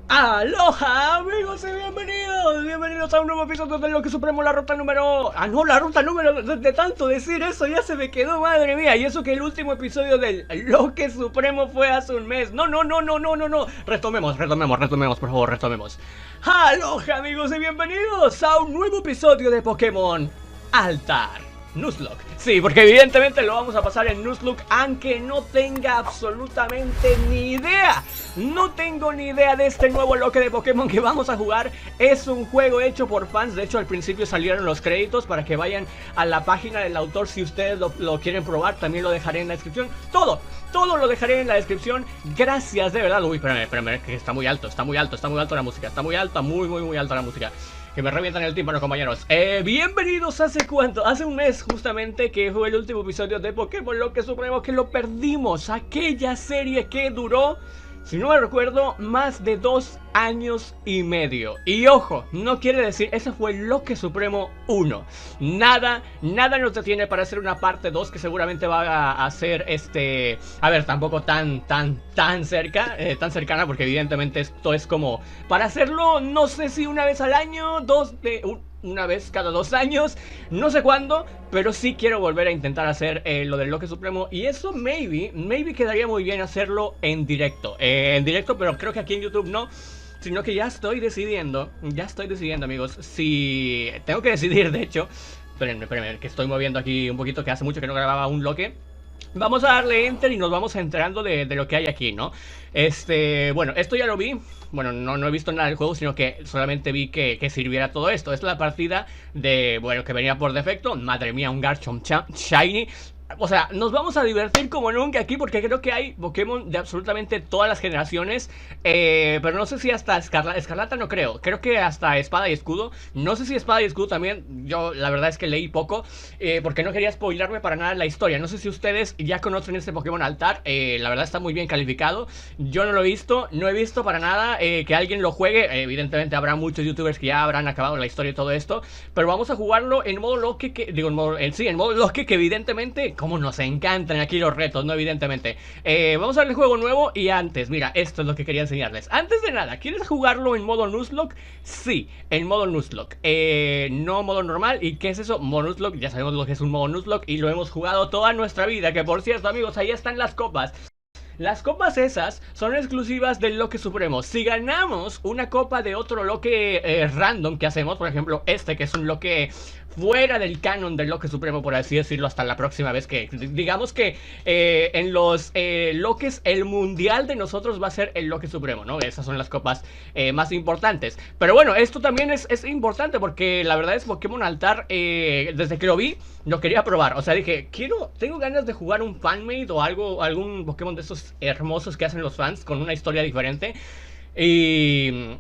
Aloha amigos y bienvenidos a un nuevo episodio de Loque Supremo, la ruta número... la ruta número... De tanto decir eso ya se me quedó, madre mía. Y eso que el último episodio del Loque Supremo fue hace un mes. No. Retomemos, por favor, retomemos. Aloha amigos y bienvenidos a un nuevo episodio de Pokémon Altar Nuzlocke. Sí, porque evidentemente lo vamos a pasar en Nuzlocke, aunque no tenga absolutamente ni idea. No tengo ni idea de este nuevo loque de Pokémon que vamos a jugar. Es un juego hecho por fans. De hecho, al principio salieron los créditos para que vayan a la página del autor si ustedes lo quieren probar. También lo dejaré en la descripción. Todo lo dejaré en la descripción. Gracias, de verdad. Uy, espérame, que está muy alto la música. Está muy alta, muy alta la música. Que me revientan el tímpano, compañeros. Bienvenidos. ¿Hace cuánto? Hace un mes justamente que fue el último episodio de Pokémon Loque Supremo, que lo perdimos. Aquella serie que duró, si no me recuerdo, más de 2 años y medio. Y ojo, no quiere decir, ese fue el Loque Supremo 1. Nada nos detiene para hacer una parte 2 que seguramente va a hacer a ver, tampoco tan cercana, porque evidentemente esto es como para hacerlo, no sé si una vez al año, una vez cada 2 años, no sé cuándo, pero sí quiero volver a intentar hacer lo del Loque Supremo. Y eso maybe quedaría muy bien hacerlo en directo, pero creo que aquí en YouTube no. Sino que ya estoy decidiendo, amigos, si... Tengo que decidir, de hecho. Espérenme, que estoy moviendo aquí un poquito, que hace mucho que no grababa un Loque. Vamos a darle Enter y nos vamos enterando de lo que hay aquí, ¿no? Bueno, esto ya lo vi. Bueno, no he visto nada del juego, sino que solamente vi que sirviera todo esto. Esta es la partida de, bueno, que venía por defecto. Madre mía, un Garchomp Shiny. O sea, nos vamos a divertir como nunca aquí, porque creo que hay Pokémon de absolutamente todas las generaciones. Pero no sé si hasta Escarlata no creo. Creo que hasta Espada y Escudo. No sé si Espada y Escudo también. Yo la verdad es que leí poco, porque no quería spoilarme para nada la historia. No sé si ustedes ya conocen este Pokémon Altar. La verdad está muy bien calificado. Yo no lo he visto, no he visto para nada que alguien lo juegue. Evidentemente habrá muchos youtubers que ya habrán acabado la historia y todo esto. Pero vamos a jugarlo en modo Loque, en modo Loque, que evidentemente... Como nos encantan aquí los retos, ¿no? Evidentemente. Vamos a ver el juego nuevo. Y antes, mira, esto es lo que quería enseñarles. Antes de nada, ¿quieres jugarlo en modo Nuzlocke? Sí, en modo Nuzlocke, no modo normal. ¿Y qué es eso? Modo Nuzlocke, ya sabemos lo que es un modo Nuzlocke y lo hemos jugado toda nuestra vida. Que por cierto, amigos, ahí están las copas. Las copas esas son exclusivas del Loque Supremo. Si ganamos una copa de otro Loque random que hacemos, por ejemplo que es un Loque fuera del canon del Loque Supremo, por así decirlo, hasta la próxima vez que... Digamos que en los Loques, el mundial de nosotros va a ser el Loque Supremo, ¿no? Esas son las copas más importantes. Pero bueno, esto también es importante porque la verdad es Pokémon Altar, desde que lo vi, lo quería probar. O sea, dije, tengo ganas de jugar un fanmade o algún Pokémon de esos hermosos que hacen los fans con una historia diferente. Y...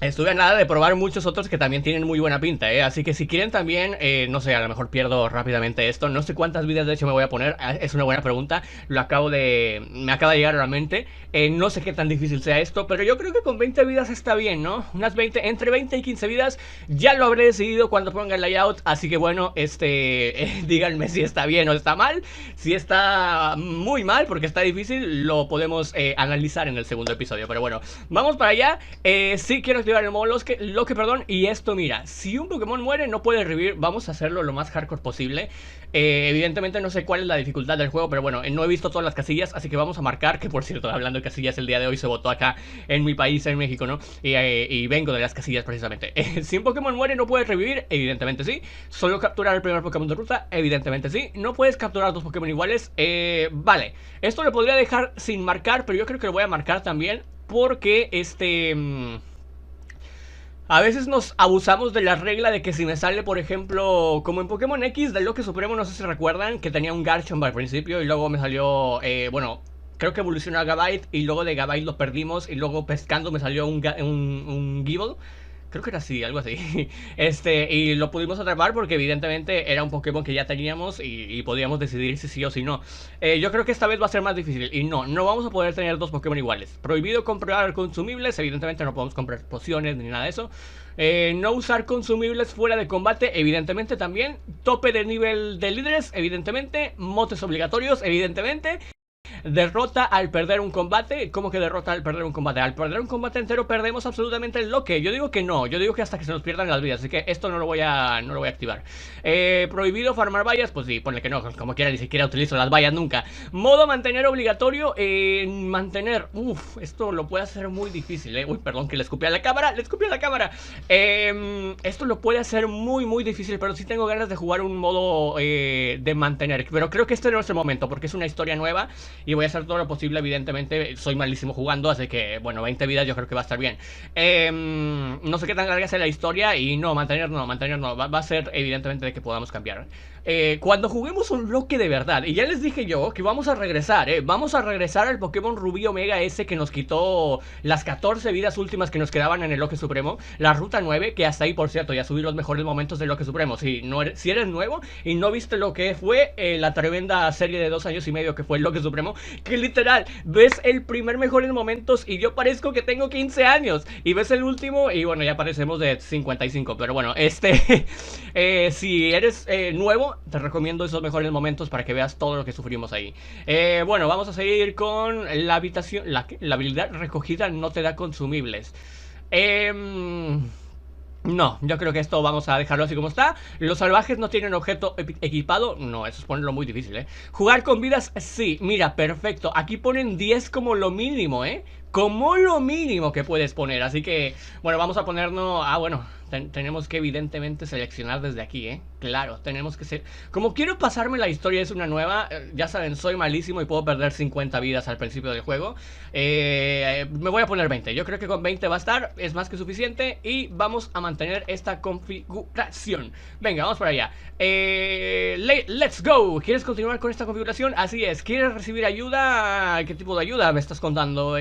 estuve a nada de probar muchos otros que también tienen muy buena pinta, así que si quieren también, no sé, a lo mejor pierdo rápidamente esto. No sé cuántas vidas de hecho me voy a poner, es una buena pregunta. Me acaba de llegar a la mente. No sé qué tan difícil sea esto, pero yo creo que con 20 vidas está bien, ¿no? Unas 20, entre 20 y 15 vidas. Ya lo habré decidido cuando ponga el layout. Así que bueno, díganme si está bien o está mal. Si está muy mal, porque está difícil, lo podemos analizar en el segundo episodio. Pero bueno, vamos para allá. Sí quiero activar el modo Loque, perdón. Y esto, mira, si un Pokémon muere no puede revivir. Vamos a hacerlo lo más hardcore posible. Evidentemente no sé cuál es la dificultad del juego, pero bueno, no he visto todas las casillas, así que vamos a marcar. Que por cierto, hablando de casillas, el día de hoy se votó acá en mi país, en México, ¿no? Y vengo de las casillas precisamente. Si un Pokémon muere no puede revivir, evidentemente sí. Solo capturar el primer Pokémon de ruta, evidentemente sí. No puedes capturar 2 Pokémon iguales. Vale, esto lo podría dejar sin marcar, pero yo creo que lo voy a marcar también, porque a veces nos abusamos de la regla de que si me sale, por ejemplo, como en Pokémon X del Loque Supremo, no sé si recuerdan, que tenía un Garchomp al principio y luego me salió, bueno, creo que evolucionó a Gabite y luego de Gabite lo perdimos y luego pescando me salió un Gible. Creo que era así, algo así. Y lo pudimos atrapar porque evidentemente era un Pokémon que ya teníamos y podíamos decidir si sí o si no. Yo creo que esta vez va a ser más difícil. Y no vamos a poder tener 2 Pokémon iguales. Prohibido comprar consumibles, evidentemente no podemos comprar pociones ni nada de eso. No usar consumibles fuera de combate, evidentemente también. Tope de nivel de líderes, evidentemente. Motes obligatorios, evidentemente. derrota al perder un combate. ¿Cómo que derrota al perder un combate? Al perder un combate entero perdemos absolutamente el Loque. Yo digo que no, yo digo que hasta que se nos pierdan las vidas. Así que esto no lo voy a activar. Prohibido farmar vallas, pues sí, ponle que no, como quiera, ni siquiera utilizo las vallas nunca. Modo mantener obligatorio, mantener, esto lo puede hacer muy difícil, uy, perdón que le escupí a la cámara, esto lo puede hacer muy difícil, pero sí tengo ganas de jugar un modo de mantener, pero creo que este no es el momento, porque es una historia nueva y voy a hacer todo lo posible. Evidentemente soy malísimo jugando, así que, bueno, 20 vidas yo creo que va a estar bien. No sé qué tan larga sea la historia y no, mantener no, va a ser evidentemente de que podamos cambiar. Cuando juguemos un Loque de verdad, y ya les dije yo que vamos a regresar, vamos a regresar al Pokémon Rubí Omega ese que nos quitó las 14 vidas últimas que nos quedaban en el Loque Supremo, la Ruta 9, que hasta ahí, por cierto, ya subí los mejores momentos del Loque Supremo. Si eres nuevo y no viste lo que fue la tremenda serie de 2 años y medio que fue el Loque Supremo, que literal, ves el primer mejores momentos y yo parezco que tengo 15 años, y ves el último y bueno, ya parecemos de 55, pero bueno, si eres nuevo, te recomiendo esos mejores momentos para que veas todo lo que sufrimos ahí. Bueno, vamos a seguir con la habitación. La habilidad recogida no te da consumibles. No, yo creo que esto vamos a dejarlo así como está. Los salvajes no tienen objeto equipado. No, eso es ponerlo muy difícil, Jugar con vidas, sí, mira, perfecto. Aquí ponen 10 como lo mínimo, como lo mínimo que puedes poner. Así que, bueno, vamos a ponernos... bueno, tenemos que evidentemente seleccionar desde aquí, Claro, tenemos que ser... Como quiero pasarme la historia, es una nueva. Ya saben, soy malísimo y puedo perder 50 vidas al principio del juego. Me voy a poner 20. Yo creo que con 20 va a estar, es más que suficiente. Y vamos a mantener esta configuración. Venga, vamos para allá. Let's go. ¿Quieres continuar con esta configuración? Así es. ¿Quieres recibir ayuda? ¿Qué tipo de ayuda me estás contando?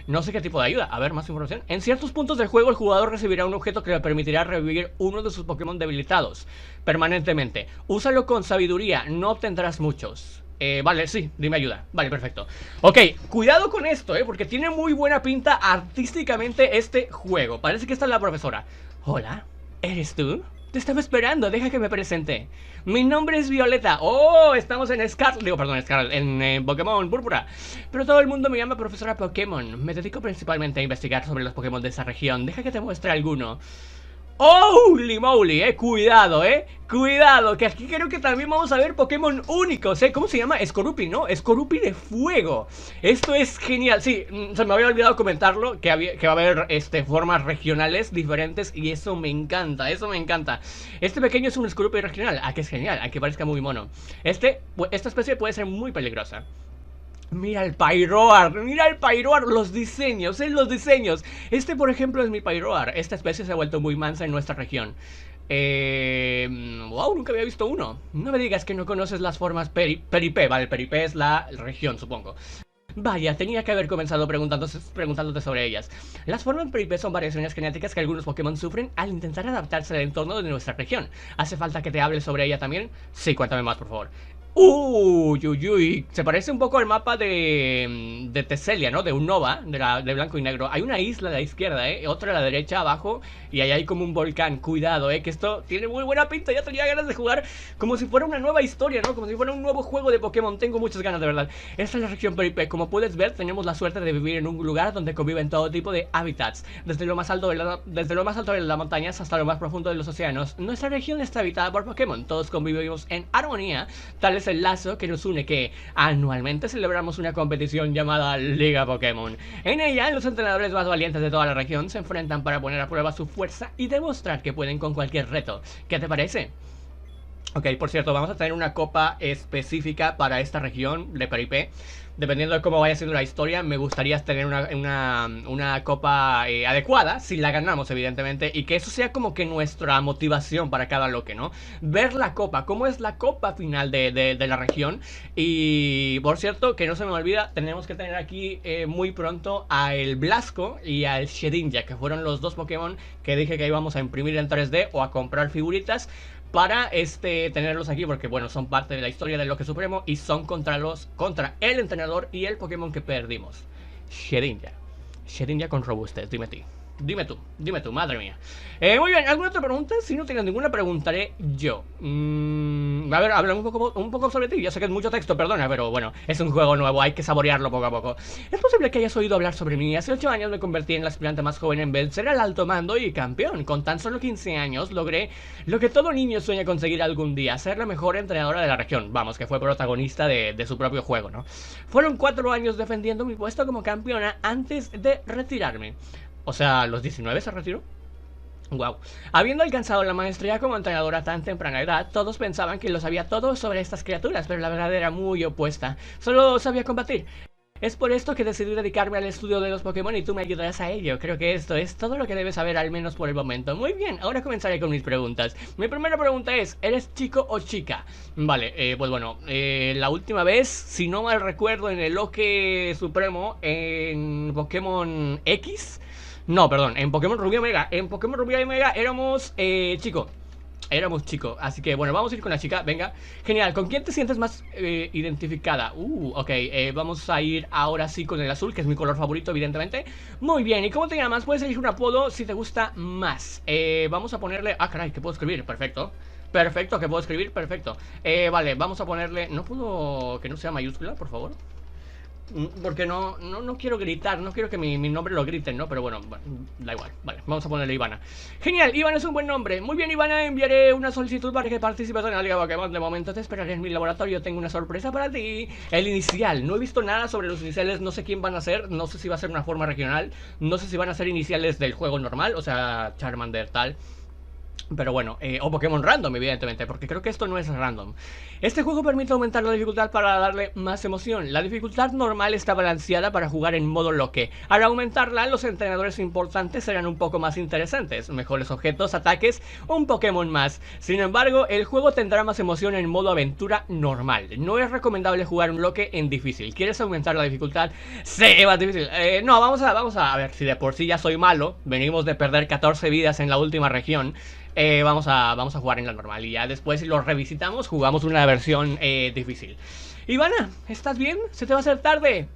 No sé qué tipo de ayuda. A ver, más información. En ciertos puntos del juego el jugador recibirá un objeto que le permitirá revivir uno de sus Pokémon debilitados permanentemente. Úsalo con sabiduría, no obtendrás muchos. Vale, sí, dime ayuda. Vale, perfecto. Ok, cuidado con esto, porque tiene muy buena pinta artísticamente este juego. Parece que esta es la profesora. Hola, ¿eres tú? Te estaba esperando, deja que me presente. Mi nombre es Violeta. Oh, estamos en en Pokémon Púrpura. Pero todo el mundo me llama profesora Pokémon. Me dedico principalmente a investigar sobre los Pokémon de esa región. Deja que te muestre alguno. ¡Holy moly! Cuidado, cuidado, que aquí creo que también vamos a ver Pokémon únicos, ¿Cómo se llama? Skorupi, ¿no? Skorupi de fuego. Esto es genial. Sí, se me había olvidado comentarlo, que va a haber formas regionales diferentes y eso me encanta, Este pequeño es un Skorupi regional, que es genial, que parezca muy mono. Esta especie puede ser muy peligrosa. Mira el Pyroar, los diseños, los diseños. Por ejemplo es mi Pyroar. Esta especie se ha vuelto muy mansa en nuestra región. Wow, nunca había visto uno. No me digas que no conoces las formas Peripé. Vale, Peripé es la región, supongo. Vaya, tenía que haber comenzado preguntándote sobre ellas. Las formas Peripé son variaciones genéticas que algunos Pokémon sufren al intentar adaptarse al entorno de nuestra región. ¿Hace falta que te hable sobre ella también? Sí, cuéntame más, por favor. Uy, se parece un poco al mapa de Teselia, ¿no? De Unova, de blanco y negro. Hay una isla a la izquierda, otra a la derecha abajo. Y ahí hay como un volcán. Cuidado, que esto tiene muy buena pinta. Ya tenía ganas de jugar como si fuera una nueva historia, ¿no? Como si fuera un nuevo juego de Pokémon. Tengo muchas ganas, de verdad. Esta es la región Peripé. Como puedes ver, tenemos la suerte de vivir en un lugar donde conviven todo tipo de hábitats, desde lo más alto de las montañas hasta lo más profundo de los océanos. Nuestra región está habitada por Pokémon. Todos convivimos en armonía. Tal es el lazo que nos une, que anualmente celebramos una competición llamada Liga Pokémon. En ella, los entrenadores más valientes de toda la región se enfrentan para poner a prueba su fuerza y demostrar que pueden con cualquier reto. ¿Qué te parece? Ok, por cierto, vamos a tener una copa específica para esta región de Peripé. Dependiendo de cómo vaya siendo la historia, me gustaría tener una copa adecuada, si la ganamos, evidentemente, y que eso sea como que nuestra motivación para cada loque, ¿no? Ver la copa, cómo es la copa final de la región. Y, por cierto, que no se me olvida, tenemos que tener aquí muy pronto a el Blasco y al Shedinja, que fueron los dos Pokémon que dije que íbamos a imprimir en 3D o a comprar figuritas para tenerlos aquí, porque bueno, son parte de la historia del Loque Supremo y son contra el entrenador y el Pokémon que perdimos. Shedinja con robustez, dime tú. Dime tú, madre mía. Muy bien, ¿alguna otra pregunta? Si no tienes ninguna, preguntaré yo. A ver, habla un poco sobre ti. Ya sé que es mucho texto, perdona, pero bueno, es un juego nuevo, hay que saborearlo poco a poco. Es posible que hayas oído hablar sobre mí. Hace 8 años me convertí en la aspirante más joven en vencer al alto mando y campeón. Con tan solo 15 años logré lo que todo niño sueña conseguir algún día, ser la mejor entrenadora de la región. Vamos, que fue protagonista de su propio juego, ¿no? Fueron 4 años defendiendo mi puesto como campeona antes de retirarme. O sea, ¿los 19 se retiró? Wow. Habiendo alcanzado la maestría como entrenadora a tan temprana edad, todos pensaban que lo sabía todo sobre estas criaturas, pero la verdad era muy opuesta. Solo sabía combatir. Es por esto que decidí dedicarme al estudio de los Pokémon y tú me ayudarás a ello. Creo que esto es todo lo que debes saber, al menos por el momento. Muy bien, ahora comenzaré con mis preguntas. Mi primera pregunta es, ¿eres chico o chica? Vale, pues bueno, la última vez, si no mal recuerdo, en el Loque Supremo, en Pokémon X... No, perdón, en Pokémon Rubí Omega. En Pokémon Rubí Omega éramos chico. Éramos chicos, así que bueno, vamos a ir con la chica, venga. Genial, ¿con quién te sientes más identificada? Ok, vamos a ir ahora sí con el azul, que es mi color favorito, evidentemente. Muy bien, ¿y cómo te llamas? Puedes elegir un apodo si te gusta más. Vamos a ponerle... Ah, caray, que puedo escribir, perfecto. Perfecto, que puedo escribir, perfecto. Vale, vamos a ponerle... ¿No puedo que no sea mayúscula, por favor? Porque no quiero gritar, no quiero que mi nombre lo griten, ¿no? Pero bueno, da igual, vale, vamos a ponerle Ivana. Genial, Ivana es un buen nombre. Muy bien, Ivana, enviaré una solicitud para que participes en la Liga Pokémon. De momento te esperaré en mi laboratorio, tengo una sorpresa para ti. El inicial, no he visto nada sobre los iniciales, no sé quién van a ser, no sé si va a ser una forma regional, no sé si van a ser iniciales del juego normal, o sea, Charmander, tal. Pero bueno, o Pokémon random, evidentemente, porque creo que esto no es random. Este juego permite aumentar la dificultad para darle más emoción. La dificultad normal está balanceada para jugar en modo loque. Al aumentarla, los entrenadores importantes serán un poco más interesantes, mejores objetos, ataques, un Pokémon más. Sin embargo, el juego tendrá más emoción en modo aventura normal. No es recomendable jugar un loque en difícil. ¿Quieres aumentar la dificultad? Sí, va difícil. No, vamos a ver, si de por sí ya soy malo, venimos de perder 14 vidas en la última región. Vamos a jugar en la normal y ya después, si lo revisitamos, jugamos una versión difícil. Ivana, ¿estás bien? ¿Se te va a hacer tarde?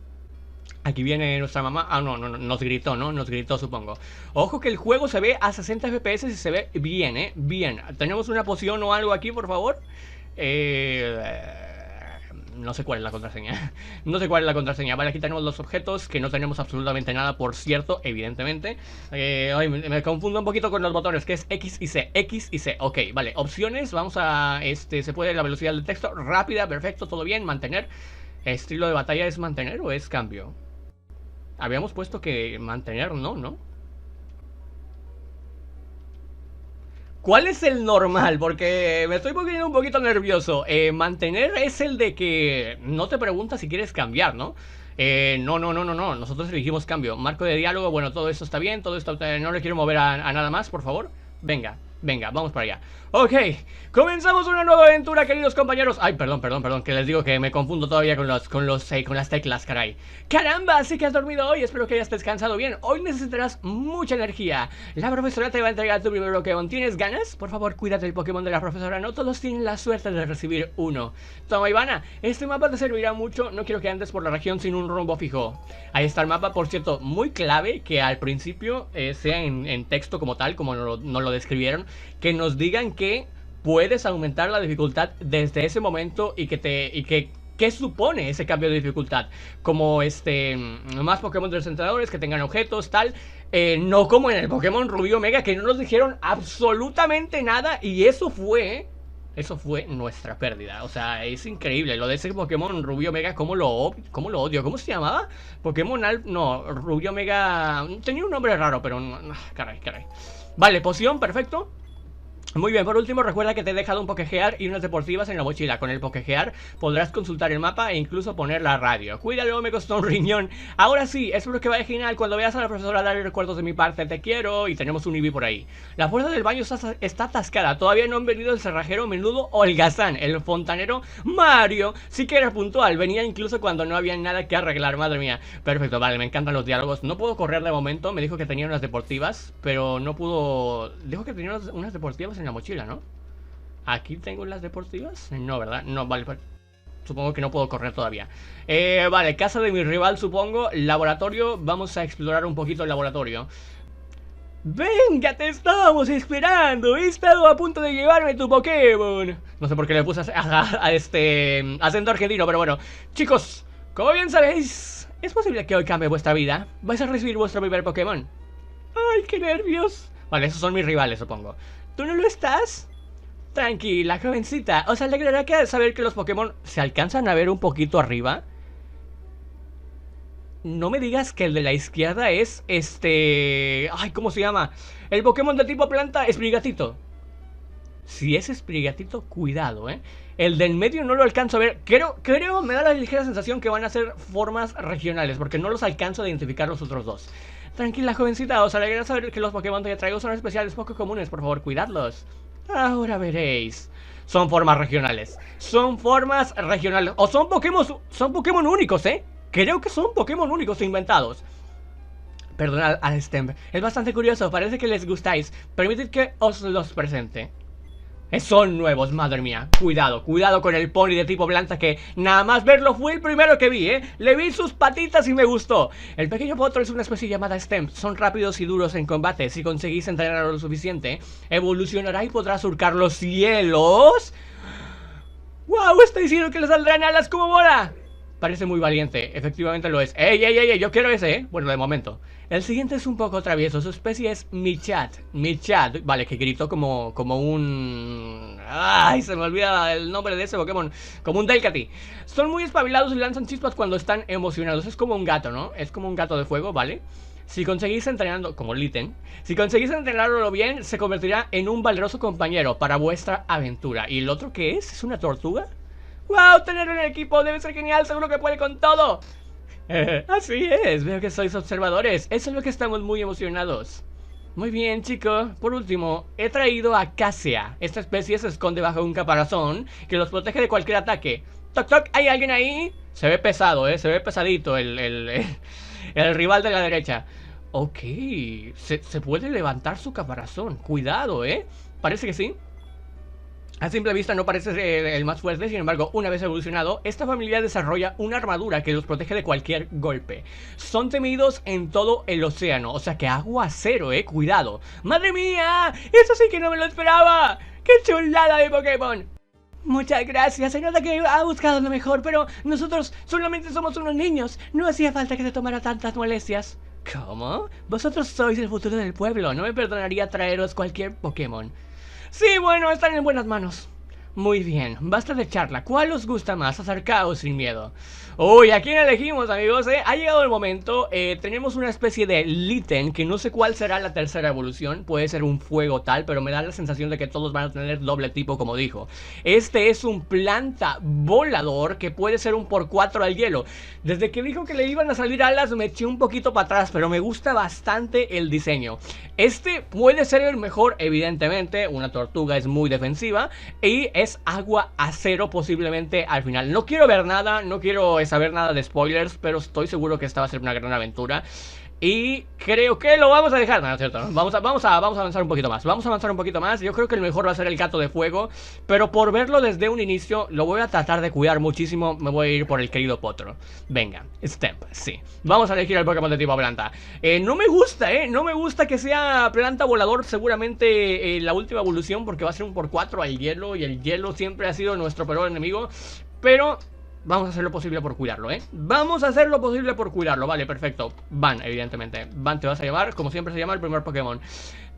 Aquí viene nuestra mamá. Ah, no, nos gritó, ¿no? Nos gritó, supongo. Ojo que el juego se ve a 60 FPS y se ve bien, bien. ¿Tenemos una poción o algo aquí, por favor? No sé cuál es la contraseña. No sé cuál es la contraseña. Vale, aquí tenemos los objetos, que no tenemos absolutamente nada, por cierto, evidentemente. Ay, me confundo un poquito con los botones, que es X y C. X y C. Ok, vale. Opciones. Vamos a... se puede la velocidad del texto. Rápida, perfecto, todo bien. Mantener. ¿Estilo de batalla es mantener o es cambio? Habíamos puesto que mantener, ¿no? ¿Cuál es el normal? Porque me estoy poniendo un poquito nervioso. Mantener es el de que no te pregunta si quieres cambiar, ¿no? No. Nosotros elegimos cambio. Marco de diálogo, bueno, todo esto está bien. Todo esto no le quiero mover a nada más, por favor. Venga, vamos para allá. Ok, comenzamos una nueva aventura, queridos compañeros. Ay, perdón, que les digo que me confundo todavía con las teclas, caray. Caramba, sí que has dormido hoy, espero que hayas descansado bien. Hoy necesitarás mucha energía. La profesora te va a entregar tu primer Pokémon. ¿Tienes ganas? Por favor, cuídate del Pokémon de la profesora, no todos tienen la suerte de recibir uno. Toma, Ivana, este mapa te servirá mucho, no quiero que andes por la región sin un rumbo fijo. Ahí está el mapa, por cierto, muy clave que al principio sea en texto como tal, como nos lo describieron, que nos digan que puedes aumentar la dificultad desde ese momento y que ¿qué supone ese cambio de dificultad? Como más Pokémon de los entrenadores que tengan objetos, tal. No como en el Pokémon Rubí Omega, que no nos dijeron absolutamente nada. Y eso fue nuestra pérdida. O sea, es increíble. Lo de ese Pokémon Rubí Omega, ¿cómo lo odio? ¿Cómo se llamaba? Pokémon no, Rubí Omega. Tenía un nombre raro, pero caray. Vale, poción, perfecto. Muy bien, por último recuerda que te he dejado un Pokégear y unas deportivas en la mochila. Con el Pokégear podrás consultar el mapa e incluso poner la radio. Cuídalo, me costó un riñón. Ahora sí, espero que vaya genial. Cuando veas a la profesora darle recuerdos de mi parte, te quiero. Y tenemos un Eevee por ahí. La puerta del baño está atascada. Todavía no han venido el cerrajero Menudo o el Gazán. El fontanero Mario sí que era puntual. Venía incluso cuando no había nada que arreglar, madre mía. Perfecto, vale, me encantan los diálogos. No puedo correr de momento, me dijo que tenía unas deportivas, pero no pudo... Dijo que tenía unas deportivas en la mochila, ¿no? ¿Aquí tengo las deportivas? No, ¿verdad? No, vale, supongo que no puedo correr todavía. Vale, casa de mi rival, supongo. Laboratorio, vamos a explorar un poquito el laboratorio. Venga, te estábamos esperando. He estado a punto de llevarme tu Pokémon. No sé por qué le puse a este acento argentino, pero bueno. Chicos, como bien sabéis, es posible que hoy cambie vuestra vida. Vais a recibir vuestro primer Pokémon. Ay, qué nervios. Vale, esos son mis rivales, supongo. ¿Tú no lo estás? Tranquila, jovencita. ¿Os alegrará que saber que los Pokémon se alcanzan a ver un poquito arriba? No me digas que el de la izquierda es Ay, ¿cómo se llama? El Pokémon de tipo planta, Sprigatito. Si es Sprigatito, cuidado, El del medio no lo alcanzo a ver. Creo, me da la ligera sensación que van a ser formas regionales, porque no los alcanzo a identificar los otros dos. Tranquila, jovencita, os alegra saber que los Pokémon que traigo son especiales, poco comunes. Por favor, cuidadlos. Ahora veréis. Son formas regionales. Son formas regionales. O son Pokémon únicos, Creo que son Pokémon únicos inventados. Perdonad al Stemp. Es bastante curioso, parece que les gustáis. Permitid que os los presente. Son nuevos, madre mía. Cuidado, cuidado con el pony de tipo planta que nada más verlo fue el primero que vi, Le vi sus patitas y me gustó. El pequeño potro es una especie llamada Stemp. Son rápidos y duros en combate. Si conseguís entrenarlo lo suficiente, evolucionará y podrá surcar los cielos. ¡Wow! Está diciendo que le saldrán alas como bola. Parece muy valiente, efectivamente lo es. ¡Ey, ey, ey! Yo quiero ese, Bueno, de momento. El siguiente es un poco travieso, su especie es Michat. Vale, que gritó como un... ¡Ay! Se me olvida el nombre de ese Pokémon. Como un Delcatty. Son muy espabilados y lanzan chispas cuando están emocionados. Es como un gato, ¿no? Es como un gato de fuego, ¿vale? Si conseguís entrenarlo, como Litten, si conseguís entrenarlo bien, se convertirá en un valeroso compañero para vuestra aventura. ¿Y el otro qué es? ¿Es una tortuga? ¡Wow! Tenerlo en el equipo debe ser genial, seguro que puede con todo. Así es, veo que sois observadores. Eso es lo que estamos muy emocionados. Muy bien, chicos. Por último, he traído a Cassia. Esta especie se esconde bajo un caparazón que los protege de cualquier ataque. Toc toc, ¿hay alguien ahí? Se ve pesado, se ve pesadito el rival de la derecha. Ok, se puede levantar su caparazón. Cuidado, parece que sí. A simple vista no parece ser el más fuerte, sin embargo, una vez evolucionado, esta familia desarrolla una armadura que los protege de cualquier golpe. Son temidos en todo el océano, o sea que agua cero, cuidado. ¡Madre mía! ¡Eso sí que no me lo esperaba! ¡Qué chulada de Pokémon! Muchas gracias, se nota que ha buscado lo mejor, pero nosotros solamente somos unos niños. No hacía falta que se tomara tantas molestias. ¿Cómo? Vosotros sois el futuro del pueblo, no me perdonaría traeros cualquier Pokémon. Sí, bueno, están en buenas manos. Muy bien, basta de charla. ¿Cuál os gusta más? Acercaos sin miedo. Uy, ¿a quién elegimos, amigos? Ha llegado el momento. Tenemos una especie de Litten, que no sé cuál será la tercera evolución. Puede ser un fuego tal, pero me da la sensación de que todos van a tener doble tipo, como dijo. Este es un planta volador que puede ser un por 4 al hielo. Desde que dijo que le iban a salir alas me eché un poquito para atrás, pero me gusta bastante el diseño. Este puede ser el mejor, evidentemente. Una tortuga es muy defensiva y es agua a cero posiblemente al final. No quiero ver nada, no quiero saber nada de spoilers, pero estoy seguro que esta va a ser una gran aventura. Y creo que lo vamos a dejar, no es cierto, ¿no? Vamos a avanzar un poquito más. Vamos a avanzar un poquito más. Yo creo que el mejor va a ser el gato de fuego, pero por verlo desde un inicio, lo voy a tratar de cuidar muchísimo. Me voy a ir por el querido potro. Venga, Stemp, sí. Vamos a elegir el Pokémon de tipo planta. No me gusta, no me gusta que sea planta volador. Seguramente la última evolución, porque va a ser un por 4 al hielo. Y el hielo siempre ha sido nuestro peor enemigo. Pero... vamos a hacer lo posible por cuidarlo, Vamos a hacer lo posible por cuidarlo. Vale, perfecto. Van, evidentemente. Van, te vas a llamar, como siempre se llama el primer Pokémon.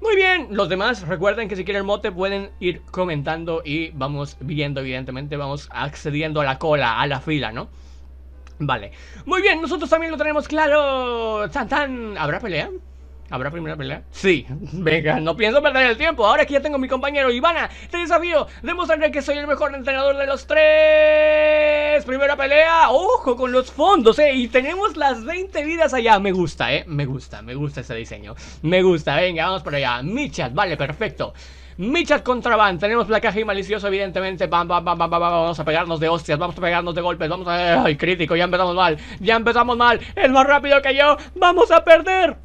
Muy bien, los demás, recuerden que si quieren mote pueden ir comentando y vamos viendo, evidentemente. Vamos accediendo a la cola, a la fila, ¿no? Vale. Muy bien, nosotros también lo tenemos claro. ¡Tan, tan! ¿Habrá pelea? ¿Habrá primera pelea? Sí, venga, no pienso perder el tiempo. Ahora que ya tengo a mi compañero Ivana, te desafío, demostraré que soy el mejor entrenador de los tres. Primera pelea, ojo con los fondos, y tenemos las 20 vidas allá. Me gusta, me gusta ese diseño. Me gusta, venga, vamos por allá. Michat, vale, perfecto. Michat contra Van, tenemos placaje y malicioso, evidentemente. Vamos a pegarnos de hostias, vamos a pegarnos de golpes, vamos a... ¡Ay, crítico! Ya empezamos mal, es más rápido que yo, vamos a perder.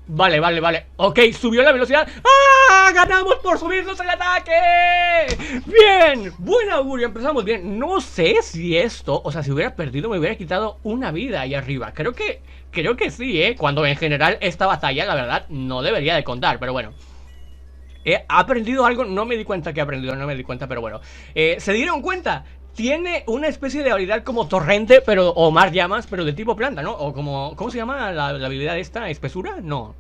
Vale, ok, subió la velocidad. ¡Ah! ¡Ganamos por subirnos el ataque! ¡Bien! bien, buen augurio, empezamos bien. No sé si esto, o sea, si hubiera perdido me hubiera quitado una vida ahí arriba. Creo que sí, cuando en general esta batalla, la verdad, no debería de contar, pero bueno. He aprendido algo, no me di cuenta que he aprendido, no me di cuenta, pero bueno. ¿Se dieron cuenta? Tiene una especie de habilidad como torrente, pero o más llamas, pero de tipo planta, ¿no? O como, ¿cómo se llama la habilidad esta? ¿Espesura? No,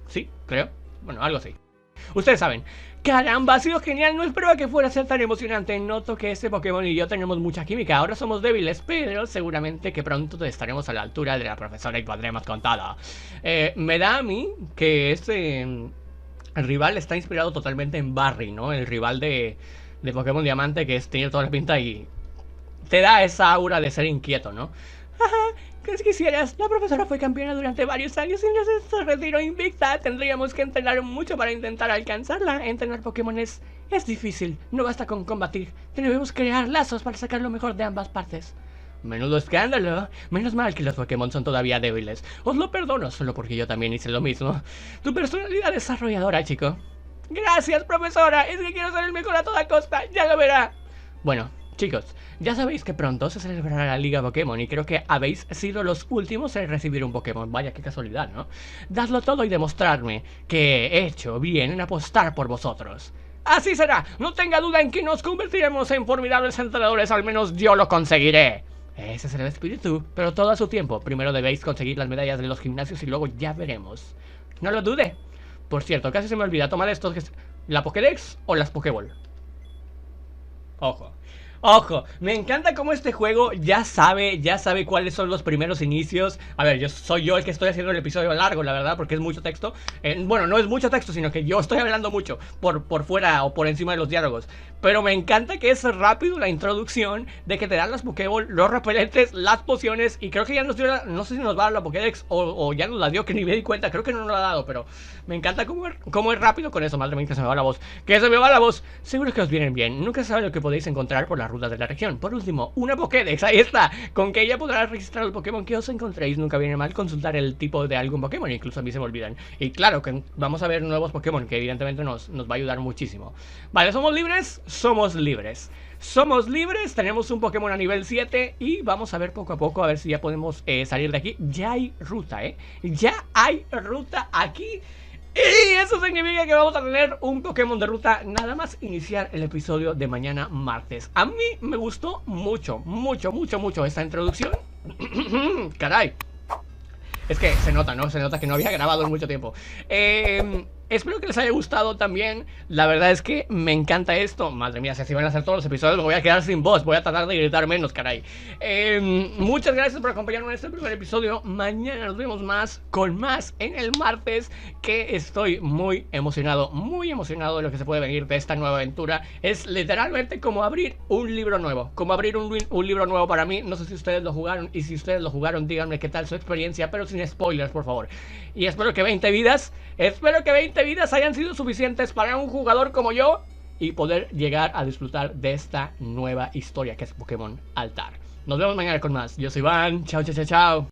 sí, creo. Bueno, algo así. Ustedes saben. Caramba, ha sido genial, no esperaba que fuera a ser tan emocionante. Noto que este Pokémon y yo tenemos mucha química. Ahora somos débiles, pero seguramente que pronto estaremos a la altura de la profesora y podremos con todo. Me da a mí que el rival está inspirado totalmente en Barry, ¿no? El rival de Pokémon Diamante, que tiene toda la pinta y te da esa aura de ser inquieto, ¿no? Ajá, ¿qué quisieras? La profesora fue campeona durante varios años y no se retiró invicta. Tendríamos que entrenar mucho para intentar alcanzarla. Entrenar Pokémon es difícil, no basta con combatir. Debemos crear lazos para sacar lo mejor de ambas partes. Menudo escándalo. Menos mal que los Pokémon son todavía débiles. Os lo perdono solo porque yo también hice lo mismo. Tu personalidad desarrolladora, chico. Gracias, profesora. Es que quiero ser el mejor a toda costa. Ya lo verá. Bueno, chicos, ya sabéis que pronto se celebrará la Liga Pokémon y creo que habéis sido los últimos en recibir un Pokémon. Vaya, qué casualidad, ¿no? Dadlo todo y demostrarme que he hecho bien en apostar por vosotros. Así será. No tenga duda en que nos convertiremos en formidables entrenadores. Al menos yo lo conseguiré. Ese será el espíritu, pero todo a su tiempo. Primero debéis conseguir las medallas de los gimnasios y luego ya veremos. No lo dude. Por cierto, casi se me olvida tomar estos... ¿La Pokédex o las Pokéball? Ojo. Ojo, me encanta cómo este juego ya sabe cuáles son los primeros inicios. A ver, soy yo el que estoy haciendo el episodio largo, la verdad, porque es mucho texto. Bueno, no es mucho texto, sino que yo estoy hablando mucho por fuera o por encima de los diálogos. Pero me encanta que es rápido la introducción de que te dan las Pokéball, los repelentes, las pociones. Y creo que ya nos dio, no sé si nos va a dar la Pokédex o ya nos la dio, que ni me di cuenta. Creo que no nos la ha dado, pero me encanta cómo es rápido con eso. Madre mía, que se me va la voz. Que se me va la voz. Seguro que os vienen bien. Nunca saben lo que podéis encontrar por las rutas de la región. Por último, una Pokédex, ahí está. Con que ella podrá registrar el Pokémon que os encontréis. Nunca viene mal consultar el tipo de algún Pokémon. Incluso a mí se me olvidan. Y claro, que vamos a ver nuevos Pokémon, que evidentemente nos va a ayudar muchísimo. Vale, ¿somos libres? Somos libres. Somos libres, tenemos un Pokémon a nivel 7 y vamos a ver poco a poco a ver si ya podemos salir de aquí. Ya hay ruta, ya hay ruta aquí. Y eso significa que vamos a tener un Pokémon de ruta nada más iniciar el episodio de mañana martes. A mí me gustó mucho esta introducción. Caray. Es que se nota, ¿no? Se nota que no había grabado en mucho tiempo. Espero que les haya gustado también. La verdad es que me encanta esto. Madre mía, si así van a hacer todos los episodios me voy a quedar sin voz. Voy a tratar de gritar menos, caray. Muchas gracias por acompañarnos en este primer episodio. Mañana nos vemos con más en el martes, que estoy muy emocionado de lo que se puede venir de esta nueva aventura. Es literalmente como abrir un libro nuevo. Como abrir un libro nuevo para mí. No sé si ustedes lo jugaron, y si ustedes lo jugaron, díganme qué tal su experiencia, pero sin spoilers, por favor. Y espero que 20 vidas hayan sido suficientes para un jugador como yo y poder llegar a disfrutar de esta nueva historia que es Pokémon Altar. Nos vemos mañana con más. Yo soy Iván. Chao, chao, chao, chao.